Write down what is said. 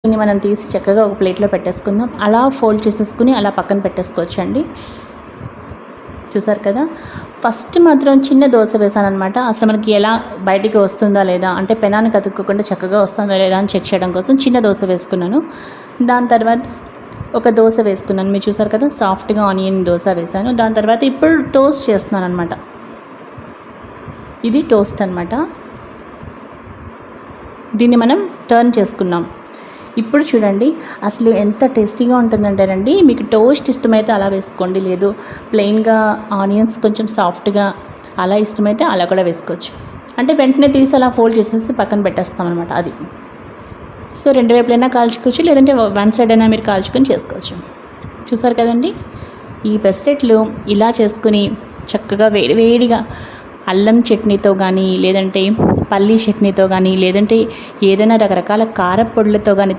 దీన్ని మనం తీసి చక్కగా ఒక ప్లేట్లో పెట్టేసుకుందాం. అలా ఫోల్డ్ చేసేసుకుని అలా పక్కన పెట్టేసుకోవచ్చు అండి. చూసారు కదా, ఫస్ట్ మాత్రం చిన్న దోశ వేసాను అనమాట. అసలు మనకి ఎలా బయటికి వస్తుందా లేదా, అంటే పెనానికి అతుక్కోకుండా చక్కగా వస్తుందా లేదా అని చెక్ చేయడం కోసం చిన్న దోశ వేసుకున్నాను. దాని తర్వాత ఒక దోశ వేసుకున్నాను. మీరు చూసారు కదా, సాఫ్ట్గా ఆనియన్ దోశ వేసాను. దాని తర్వాత ఇప్పుడు టోస్ట్ చేస్తున్నాను అనమాట. ఇది టోస్ట్ అనమాట. దీన్ని మనం టర్న్ చేసుకున్నాం. ఇప్పుడు చూడండి అసలు ఎంత టేస్టీగా ఉంటుందంటేనండి, మీకు టోస్ట్ ఇష్టమైతే అలా వేసుకోండి, లేదు ప్లెయిన్గా ఆనియన్స్ కొంచెం సాఫ్ట్గా అలా ఇష్టమైతే అలా కూడా వేసుకోవచ్చు. అంటే వెంటనే తీసి అలా ఫోల్డ్ చేసేసి పక్కన పెట్టేస్తాం అనమాట. అది సో రెండు వైపులైనా కాల్చుకోవచ్చు, లేదంటే వన్ సైడ్ అయినా మీరు కాల్చుకొని చేసుకోవచ్చు. చూసారు కదండి, ఈ పెసరెట్లు ఇలా చేసుకుని చక్కగా వేడివేడిగా అల్లం చట్నీతో కానీ, లేదంటే పల్లీ చట్నీతో కానీ, లేదంటే ఏదైనా రకరకాల కారపొడులతో కానీ